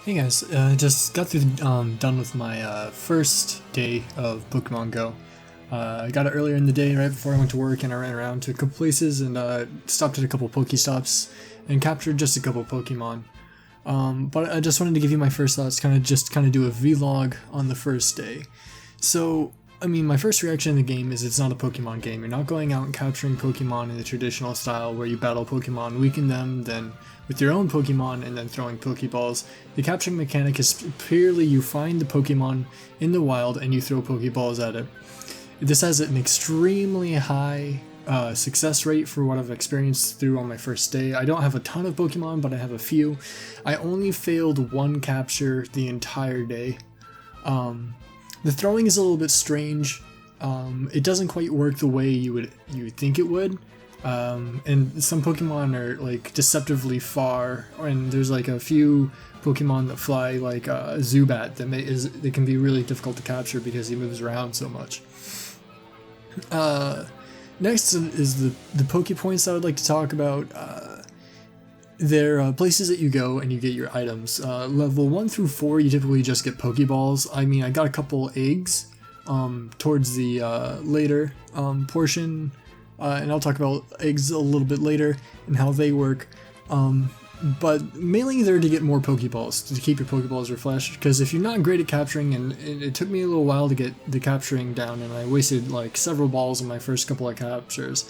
Hey guys, just got through done with my first day of Pokemon Go. I got it earlier in the day, right before I went to work, and I ran around to a couple places and stopped at a couple Pokestops and captured just a couple Pokemon. But I just wanted to give you my first thoughts, kind of do a vlog on the first day. So, I mean, my first reaction in the game is it's not a Pokemon game. You're not going out and capturing Pokemon in the traditional style where you battle Pokemon, weaken them, then with your own Pokemon, and then throwing Pokeballs. The capturing mechanic is purely you find the Pokemon in the wild and you throw Pokeballs at it. This has an extremely high success rate for what I've experienced through on my first day. I don't have a ton of Pokemon, but I have a few. I only failed one capture the entire day. The throwing is a little bit strange. It doesn't quite work the way you would think it would. And some Pokemon are like deceptively far, and there's like a few Pokemon that fly like Zubat that can be really difficult to capture because he moves around so much. Next is the Pokepoints I would like to talk about. They're places that you go and you get your items. Level 1 through 4, you typically just get Pokeballs. I mean, I got a couple eggs towards the later portion, and I'll talk about eggs a little bit later and how they work. But mainly they're to get more Pokeballs, to keep your Pokeballs refreshed, because if you're not great at capturing, and it took me a little while to get the capturing down, and I wasted like several balls in my first couple of captures,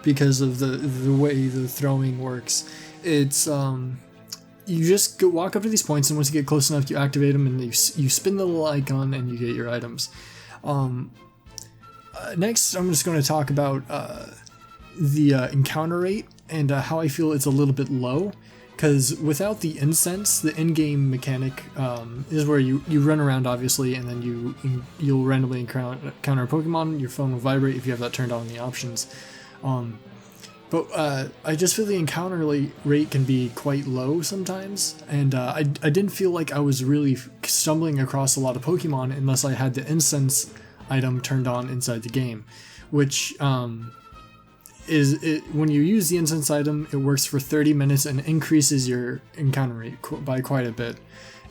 because of the way the throwing works. It's you just walk up to these points, and once you get close enough, you activate them, and you spin the little icon, and you get your items. Next, I'm just going to talk about the encounter rate and how I feel it's a little bit low, because without the incense, the in-game mechanic is where you run around, obviously, and then you'll randomly encounter a Pokemon. Your phone will vibrate if you have that turned on in the options. But I just feel the encounter rate can be quite low sometimes, and I didn't feel like I was really stumbling across a lot of Pokemon unless I had the incense item turned on inside the game, which when you use the incense item, it works for 30 minutes and increases your encounter rate by quite a bit.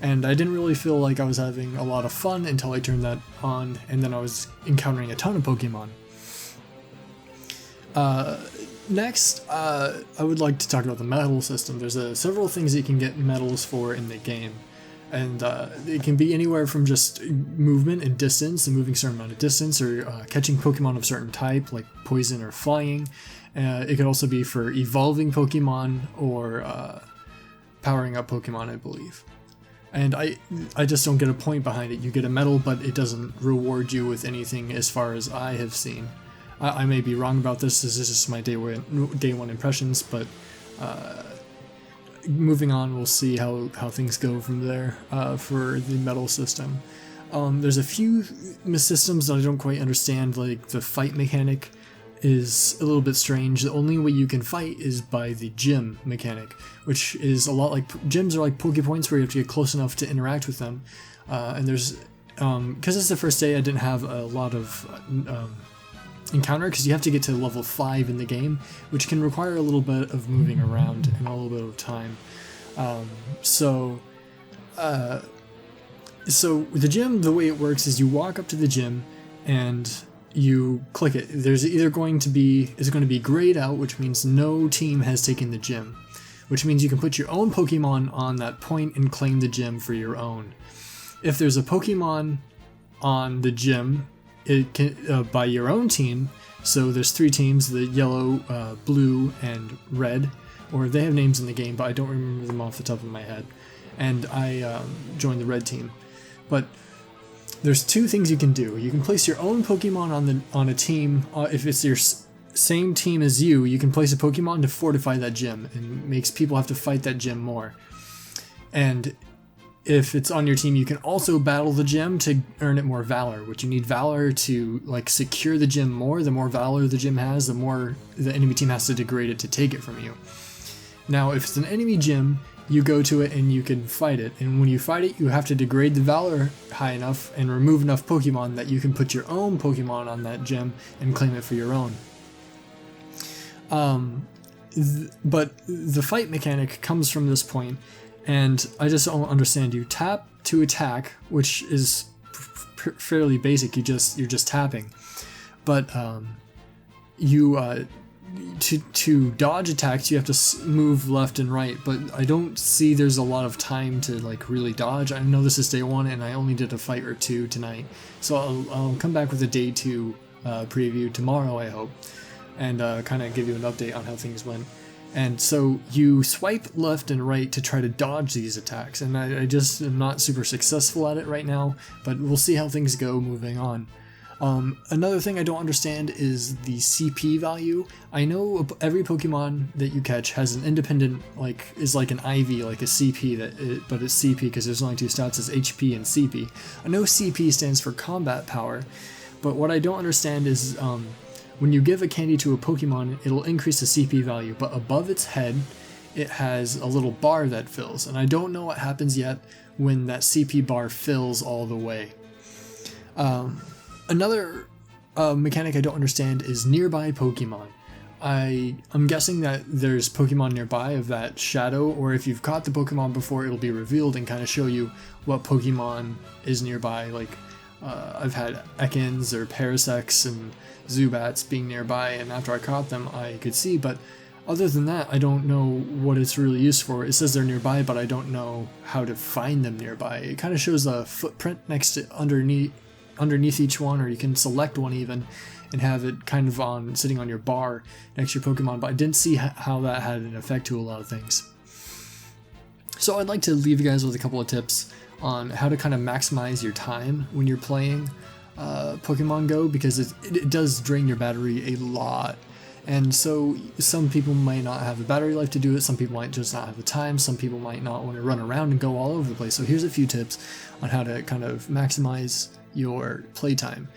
And I didn't really feel like I was having a lot of fun until I turned that on, and then I was encountering a ton of Pokemon. Next, I would like to talk about the medal system. There's several things that you can get medals for in the game. And it can be anywhere from just movement and distance, and moving a certain amount of distance, or catching Pokemon of a certain type, like poison or flying. It could also be for evolving Pokemon or powering up Pokemon, I believe. And I just don't get a point behind it. You get a medal, but it doesn't reward you with anything as far as I have seen. I may be wrong about this. This is just my day one impressions, but moving on, we'll see how things go from there for the medal system. There's a few systems that I don't quite understand, like the fight mechanic is a little bit strange. The only way you can fight is by the gym mechanic, which is a lot like gyms are like Pokepoints where you have to get close enough to interact with them. And there's because it's the first day, I didn't have a lot of encounter, because you have to get to level 5 in the game, which can require a little bit of moving around and a little bit of time. So the gym, the way it works is you walk up to the gym and you click it. There's either going to be grayed out, which means no team has taken the gym, which means you can put your own Pokemon on that point and claim the gym for your own. If there's a Pokemon on the gym, it can by your own team. So there's 3 teams: the yellow, blue, and red, or they have names in the game, but I don't remember them off the top of my head. And I joined the red team. But there's 2 things you can do. You can place your own Pokemon on a team. If it's your same team as you, you can place a Pokemon to fortify that gym, and makes people have to fight that gym more. And if it's on your team, you can also battle the gym to earn it more valor, which you need valor to like secure the gym more. The more valor the gym has, the more the enemy team has to degrade it to take it from you. Now, if it's an enemy gym, you go to it and you can fight it. And when you fight it, you have to degrade the valor high enough and remove enough Pokemon that you can put your own Pokemon on that gym and claim it for your own. But the fight mechanic comes from this point, And I just don't understand. You tap to attack, which is fairly basic. You're just tapping, but to dodge attacks, you have to move left and right. But I don't see there's a lot of time to like really dodge. I know this is day 1, and I only did a fight or 2 tonight, so I'll come back with a day 2 preview tomorrow, I hope, and kind of give you an update on how things went. And so you swipe left and right to try to dodge these attacks, and I just am not super successful at it right now, but we'll see how things go moving on. Another thing I don't understand is the CP value. I know every Pokemon that you catch has an independent, is like an IV, like a CP, but it's CP because there's only 2 stats, it's HP and CP. I know CP stands for combat power, but what I don't understand is when you give a candy to a Pokemon, it'll increase the CP value, but above its head, it has a little bar that fills, and I don't know what happens yet when that CP bar fills all the way. Another mechanic I don't understand is nearby Pokemon. I'm guessing that there's Pokemon nearby of that shadow, or if you've caught the Pokemon before, it'll be revealed and kind of show you what Pokemon is nearby. Like I've had Ekans or Parasects and Zubats being nearby, and after I caught them I could see, but other than that I don't know what it's really used for. It says they're nearby, but I don't know how to find them nearby. It kind of shows a footprint underneath each one, or you can select one even and have it kind of sitting on your bar next to your Pokemon, but I didn't see how that had an effect to a lot of things. So I'd like to leave you guys with a couple of tips on how to kind of maximize your time when you're playing Pokemon Go, because it does drain your battery a lot. And so some people might not have the battery life to do it, some people might just not have the time, some people might not want to run around and go all over the place. So here's a few tips on how to kind of maximize your playtime.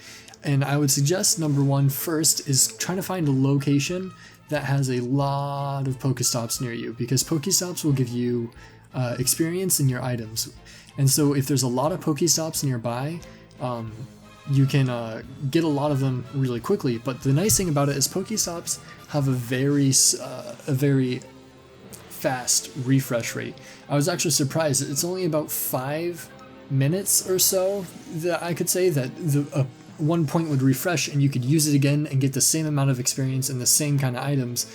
And I would suggest number 1 first is trying to find a location that has a lot of Pokestops near you, because Pokestops will give you experience in your items. And so if there's a lot of Pokestops nearby, you can get a lot of them really quickly. But the nice thing about it is Pokestops have a very fast refresh rate. I was actually surprised. It's only about 5 minutes or so that I could say that one point would refresh and you could use it again and get the same amount of experience and the same kind of items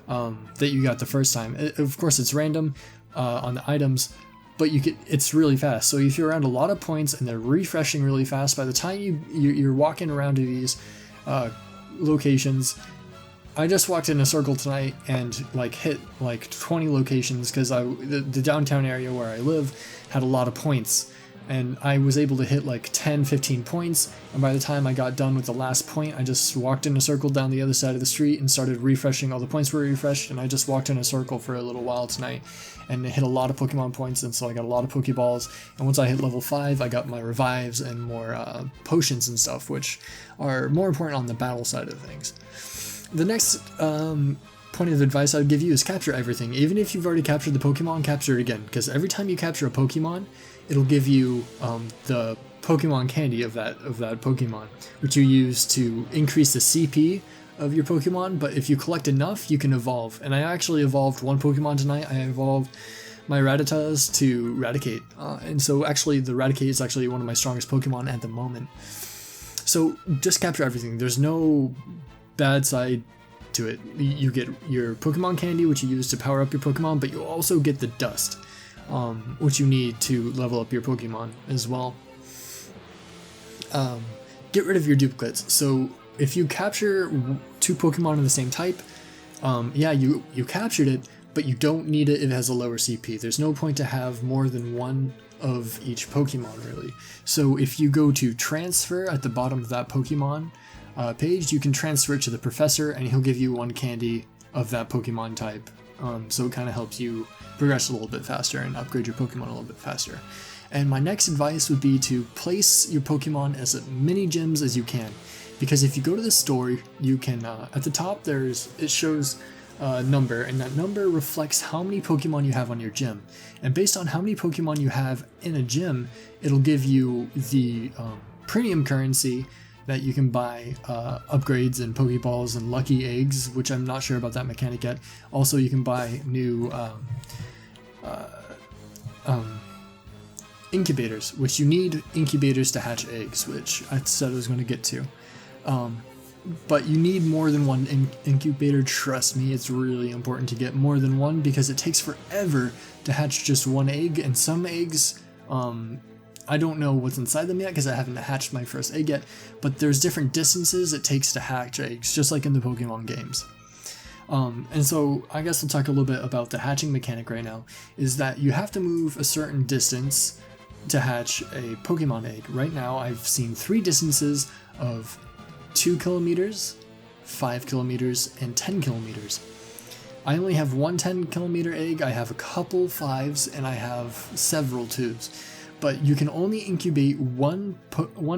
that you got the first time. Of course, it's random on the items, but it's really fast. So if you're around a lot of points and they're refreshing really fast, by the time you're walking around to these locations, I just walked in a circle tonight and hit 20 locations, because the downtown area where I live had a lot of points, and I was able to hit 10-15 points, and by the time I got done with the last point, I just walked in a circle down the other side of the street and started refreshing. All the points were refreshed, and I just walked in a circle for a little while tonight and hit a lot of Pokemon points, and so I got a lot of Pokeballs. And once I hit level 5, I got my revives and more potions and stuff, which are more important on the battle side of things. The next point of advice I would give you is capture everything. Even if you've already captured the Pokemon, capture it again, because every time you capture a Pokemon, it'll give you the Pokemon candy of that Pokemon, which you use to increase the CP of your Pokemon. But if you collect enough, you can evolve. And I actually evolved one Pokemon tonight. I evolved my Rattatas to Raticate, and so actually the Raticate is actually one of my strongest Pokemon at the moment. So just capture everything. There's no bad side to it. You get your Pokemon candy, which you use to power up your Pokemon, but you also get the dust, which you need to level up your Pokemon as well. Get rid of your duplicates. So if you capture 2 Pokemon of the same type, you captured it, but you don't need it. It has a lower CP. There's no point to have more than one of each Pokemon, really. So if you go to transfer at the bottom of that Pokemon page, you can transfer it to the professor, and he'll give you 1 candy of that Pokemon type. So it kind of helps you progress a little bit faster and upgrade your Pokemon a little bit faster. And my next advice would be to place your Pokemon as many gyms as you can, because if you go to the store, you can at the top it shows a number, and that number reflects how many Pokemon you have on your gym. And based on how many Pokemon you have in a gym, it'll give you the premium currency that you can buy upgrades and Pokeballs and lucky eggs, which I'm not sure about that mechanic yet. Also, you can buy new incubators, which you need incubators to hatch eggs, which I said I was going to get to. But you need more than one incubator. Trust me, it's really important to get more than one because it takes forever to hatch just one egg, and some eggs, I don't know what's inside them yet because I haven't hatched my first egg yet, but there's different distances it takes to hatch eggs, just like in the Pokemon games. And so I guess I'll talk a little bit about the hatching mechanic right now, is that you have to move a certain distance to hatch a Pokemon egg. Right now I've seen 3 distances of 2 kilometers, 5 kilometers, and 10 kilometers. I only have one 10 kilometer egg, I have a couple 5s, and I have several 2s. But you can only incubate one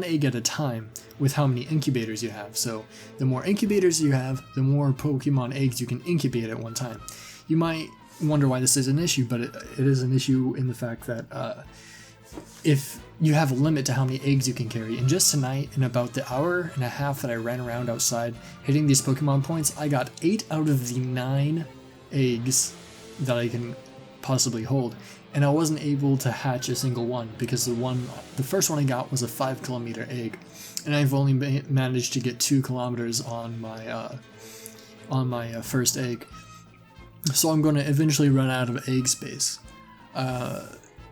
egg at a time with how many incubators you have. So the more incubators you have, the more Pokemon eggs you can incubate at one time. You might wonder why this is an issue, but it is an issue in the fact that if you have a limit to how many eggs you can carry. And just tonight, in about the hour and a half that I ran around outside hitting these Pokemon points, I got 8 out of the 9 eggs that I can possibly hold. And I wasn't able to hatch a single one because the first one I got was a 5 kilometer egg, and I've only managed to get 2 kilometers on my first egg. So I'm going to eventually run out of egg space.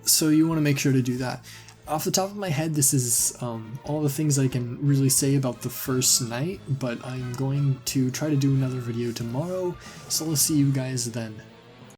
So you want to make sure to do that. Off the top of my head, this is all the things I can really say about the first night, but I'm going to try to do another video tomorrow, so I'll see you guys then.